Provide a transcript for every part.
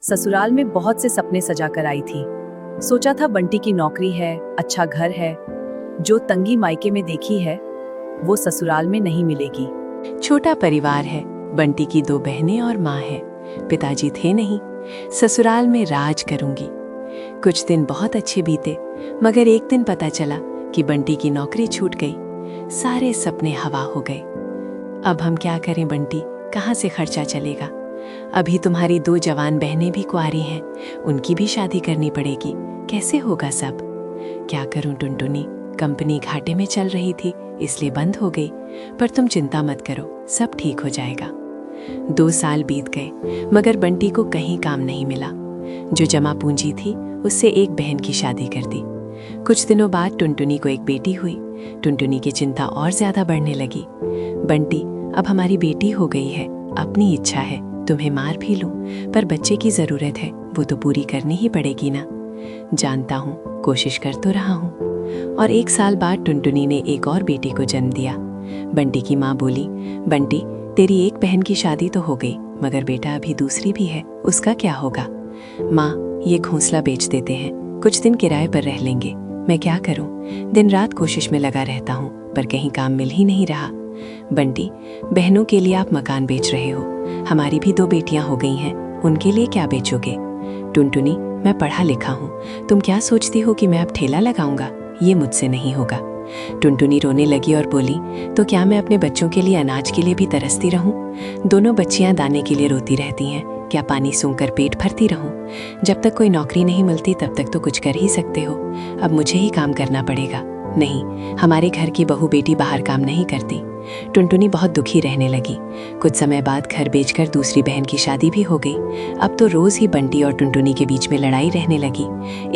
ससुराल में बहुत से सपने सजा कर आई थी। सोचा था बंटी की नौकरी है, अच्छा घर है। जो तंगी मायके में देखी है वो ससुराल में नहीं मिलेगी। छोटा परिवार है, बंटी की 2 बहनें और माँ है। पिताजी थे नहीं, ससुराल में राज करूंगी। कुछ दिन बहुत अच्छे बीते, मगर एक दिन पता चला कि बंटी की नौकरी छूट गई। सारे सपने हवा हो गए। अब हम क्या करें बंटी, कहाँ से खर्चा चलेगा? अभी तुम्हारी 2 जवान बहनें भी कुंवारी हैं, उनकी भी शादी करनी पड़ेगी। कैसे होगा सब? क्या करूं टुनटुनी, कंपनी घाटे में चल रही थी इसलिए बंद हो गई। पर तुम चिंता मत करो, सब ठीक हो जाएगा। 2 साल बीत गए, मगर बंटी को कहीं काम नहीं मिला। जो जमा पूंजी थी उससे एक बहन की शादी कर दी। कुछ दिनों बाद टुनटुनी को एक बेटी हुई। टुनटुनी की चिंता और ज्यादा बढ़ने लगी। बंटी, अब हमारी बेटी हो गई है, अपनी इच्छा है, तुम्हें मार भी लूं, पर बच्चे की जरूरत है, वो तो पूरी करनी ही पड़ेगी ना। जानता हूँ, कोशिश कर तो रहा हूँ। और 1 साल बाद टुनटुनी ने एक और बेटी को जन्म दिया। बंटी की माँ बोली, बंटी, तेरी एक बहन की शादी तो हो गई, मगर बेटा अभी दूसरी भी है, उसका क्या होगा? माँ, ये घोंसला बेच देते हैं, कुछ दिन किराए पर रह लेंगे। मैं क्या करूँ? दिन रात कोशिश में लगा रहता हूँ, पर कहीं काम मिल ही नहीं रहा। बंटी, बहनों के लिए आप मकान बेच रहे हो, हमारी भी 2 बेटियां हो गई हैं, उनके लिए क्या बेचोगे? टुनटुनी, मैं पढ़ा लिखा हूँ, तुम क्या सोचती हो कि मैं अब ठेला लगाऊंगा? ये मुझसे नहीं होगा। टुनटुनी रोने लगी और बोली, तो क्या मैं अपने बच्चों के लिए अनाज के लिए भी तरसती रहूं? दोनों बच्चियां दाने के लिए रोती रहती हैं, क्या पानी सूंघकर पेट भरती रहूं? जब तक कोई नौकरी नहीं मिलती तब तक तो कुछ कर ही सकते हो, अब मुझे ही काम करना पड़ेगा। नहीं, हमारे घर की बहू बेटी बाहर काम नहीं करती। टुनटुनी बहुत दुखी रहने लगी। कुछ समय बाद घर बेचकर दूसरी बहन की शादी भी हो गई। अब तो रोज ही बंटी और टुनटुनी के बीच में लड़ाई रहने लगी।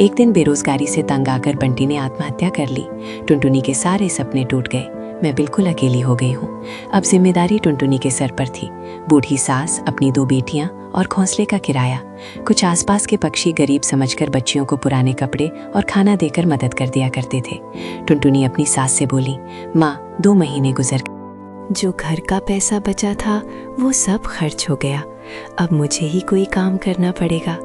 एक दिन बेरोजगारी से तंग आकर बंटी ने आत्महत्या कर ली। टुनटुनी के सारे सपने टूट गए। मैं बिल्कुल अकेली हो गई हूँ। अब जिम्मेदारी टुनटुनी के सर पर थी। बूढ़ी सास, अपनी 2 बेटियां और घोंसले का किराया। कुछ आसपास के पक्षी गरीब समझकर बच्चियों को पुराने कपड़े और खाना देकर मदद कर दिया करते थे। टुनटुनी अपनी सास से बोली, माँ, 2 महीने गुजर गए, जो घर का पैसा बचा था वो सब खर्च हो गया। अब मुझे ही कोई काम करना पड़ेगा।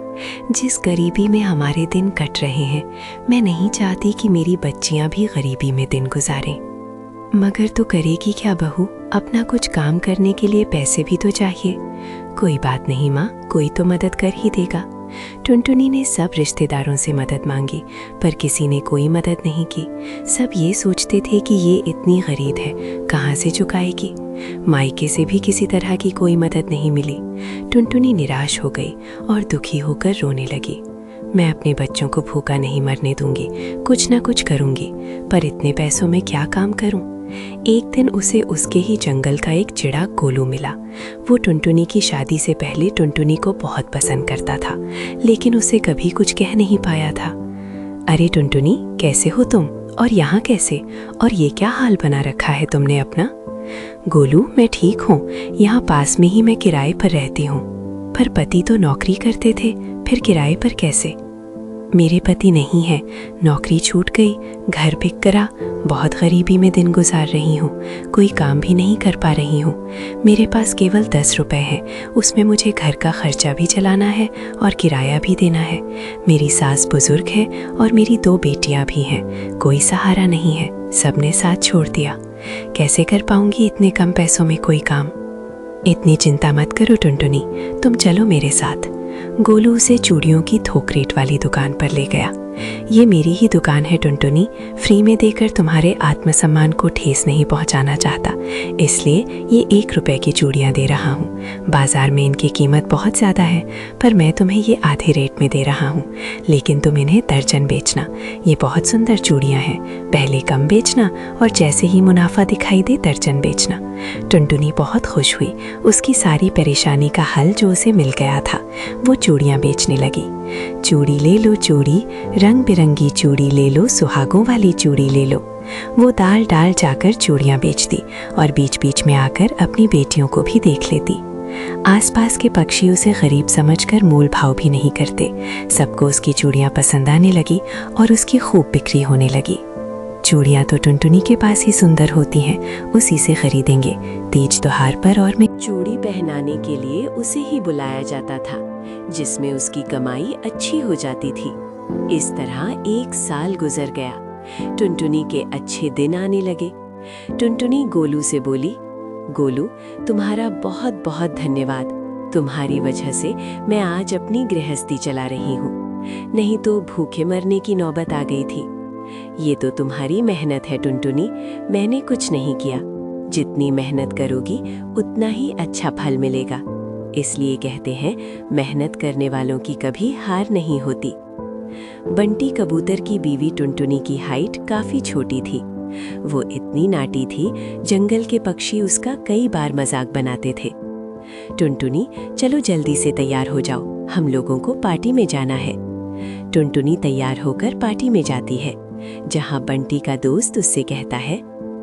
जिस गरीबी में हमारे दिन कट रहे हैं, मैं नहीं चाहती कि मेरी बच्चियां भी गरीबी में दिन गुजारें। मगर तो करेगी क्या बहू, अपना कुछ काम करने के लिए पैसे भी तो चाहिए। कोई बात नहीं माँ, कोई तो मदद कर ही देगा। टुनटुनी ने सब रिश्तेदारों से मदद मांगी, पर किसी ने कोई मदद नहीं की। सब ये सोचते थे कि ये इतनी गरीब है, कहाँ से चुकाएगी। मायके से भी किसी तरह की कोई मदद नहीं मिली। टुनटुनी निराश हो गई और दुखी होकर रोने लगी। मैं अपने बच्चों को भूखा नहीं मरने दूंगी, कुछ ना कुछ करूंगी, पर इतने पैसों में क्या काम करूं? एक दिन उसे उसके ही जंगल का एक चिड़ाक गोलू मिला। वो टुनटुनी की शादी से पहले टुनटुनी को बहुत पसंद करता था, लेकिन उसे कभी कुछ कह नहीं पाया था। अरे टुनटुनी, कैसे हो तुम? और यहाँ कैसे? और ये क्या हाल बना रखा है तुमने अपना? गोलू, मैं ठीक हूँ, यहाँ पास में ही मैं किराए पर रहती हूँ। पर पति तो नौकरी करते थे, फिर किराए पर कैसे? मेरे पति नहीं है, नौकरी छूट गई, घर बिक करा, बहुत गरीबी में दिन गुजार रही हूँ, कोई काम भी नहीं कर पा रही हूँ। मेरे पास केवल 10 रुपए हैं, उसमें मुझे घर का खर्चा भी चलाना है और किराया भी देना है। मेरी सास बुजुर्ग है और मेरी 2 बेटियां भी हैं, कोई सहारा नहीं है, सबने साथ छोड़ दिया। कैसे कर पाऊंगी इतने कम पैसों में कोई काम? इतनी चिंता मत करो टुनटुनी, तुम चलो मेरे साथ। गोलू उसे चूड़ियों की थोक रेट वाली दुकान पर ले गया। ये मेरी ही दुकान है टुनटुनी, फ्री में देकर तुम्हारे आत्मसम्मान को ठेस नहीं पहुंचाना चाहता, इसलिए ये 1 रुपए की चूड़ियां दे रहा हूँ। बाजार में इनकी कीमत बहुत ज़्यादा है, पर मैं तुम्हें ये आधे रेट में दे रहा हूँ, लेकिन तुम इन्हें दर्जन बेचना। ये बहुत सुंदर चूड़ियां हैं, पहले कम बेचना और जैसे ही मुनाफा दिखाई दे दर्जन बेचना। टुनटुनी बहुत खुश हुई। उसकी सारी परेशानी का हल जो उसे मिल गया था, वो चूड़ियां बेचने लगी। चूड़ी ले लो चूड़ी, रंग बिरंगी चूड़ी ले लो, सुहागों वाली चूड़ी ले लो। वो दाल डाल जाकर चूड़ियां बेचती और बीच बीच में आकर अपनी बेटियों को भी देख लेती। आसपास के पक्षी उसे गरीब समझकर मोल भाव भी नहीं करते। सबको उसकी चूड़ियां पसंद आने लगी और उसकी खूब बिक्री होने लगी। चूड़ियां तो टुनटुनी के पास ही सुंदर होती हैं, उसी से खरीदेंगे। तीज त्योहार पर और मैं चूड़ी पहनाने के लिए उसे ही बुलाया जाता था। जिसमें उसकी कमाई अच्छी हो जाती थी। इस तरह 1 साल गुजर गया। टुनटुनी के अच्छे दिन आने लगे। टुनटुनी गोलू से बोली, गोलू, तुम्हारा बहुत बहुत धन्यवाद। तुम्हारी वजह से मैं आज अपनी गृहस्थी चला रही हूँ, नहीं तो भूखे मरने की नौबत आ गई थी। ये तो तुम्हारी मेहनत है टुनटुनी, मैंने कुछ नहीं किया। जितनी मेहनत करोगी उतना ही अच्छा फल मिलेगा। इसलिए कहते हैं, मेहनत करने वालों की कभी हार नहीं होती। बंटी कबूतर की बीवी टुनटुनी की हाइट काफी छोटी थी। वो इतनी नाटी थी, जंगल के पक्षी उसका कई बार मजाक बनाते थे। टुनटुनी, चलो जल्दी से तैयार हो जाओ, हम लोगों को पार्टी में जाना है। टुनटुनी तैयार होकर पार्टी में जाती है, जहाँ बंटी का दोस्त उससे कहता है,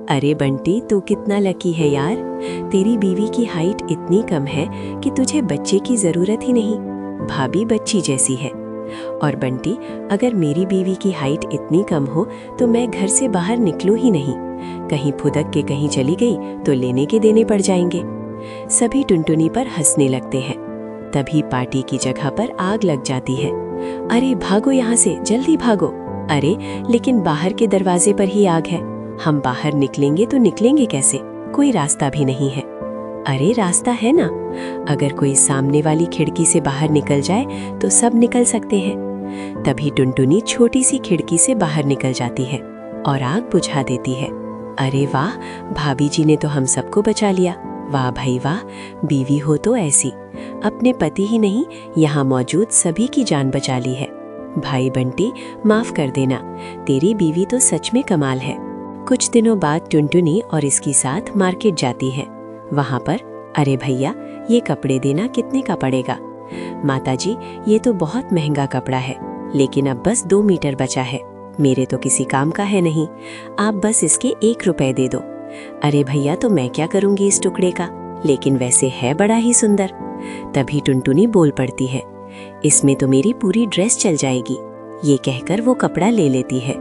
अरे बंटी, तू कितना लकी है यार, तेरी बीवी की हाइट इतनी कम है कि तुझे बच्चे की जरूरत ही नहीं, भाभी बच्ची जैसी है। और बंटी, अगर मेरी बीवी की हाइट इतनी कम हो तो मैं घर से बाहर निकलूं ही नहीं, कहीं फुदक के कहीं चली गई तो लेने के देने पड़ जाएंगे। सभी टुनटुनी पर हंसने लगते हैं। तभी पार्टी की जगह पर आग लग जाती है। अरे भागो यहाँ से, जल्दी भागो। अरे लेकिन बाहर के दरवाजे पर ही आग है, हम बाहर निकलेंगे तो निकलेंगे कैसे, कोई रास्ता भी नहीं है। अरे रास्ता है ना, अगर कोई सामने वाली खिड़की से बाहर निकल जाए तो सब निकल सकते हैं। तभी टुनटुनी छोटी सी खिड़की से बाहर निकल जाती है और आग बुझा देती है। अरे वाह, भाभी जी ने तो हम सबको बचा लिया। वाह भाई वाह, बीवी हो तो ऐसी, अपने पति ही नहीं यहाँ मौजूद सभी की जान बचा ली है। भाई बंटी, माफ कर देना, तेरी बीवी तो सच में कमाल है। कुछ दिनों बाद टुनटुनी और इसकी साथ मार्केट जाती है। वहाँ पर, अरे भैया, ये कपड़े देना कितने का पड़ेगा? माताजी, ये तो बहुत महंगा कपड़ा है, लेकिन अब बस 2 मीटर बचा है, मेरे तो किसी काम का है नहीं, आप बस इसके 1 रुपए दे दो। अरे भैया, तो मैं क्या करूँगी इस टुकड़े का, लेकिन वैसे है बड़ा ही सुंदर। तभी टुनटुनी बोल पड़ती है, इसमें तो मेरी पूरी ड्रेस चल जाएगी। ये कहकर वो कपड़ा ले लेती है।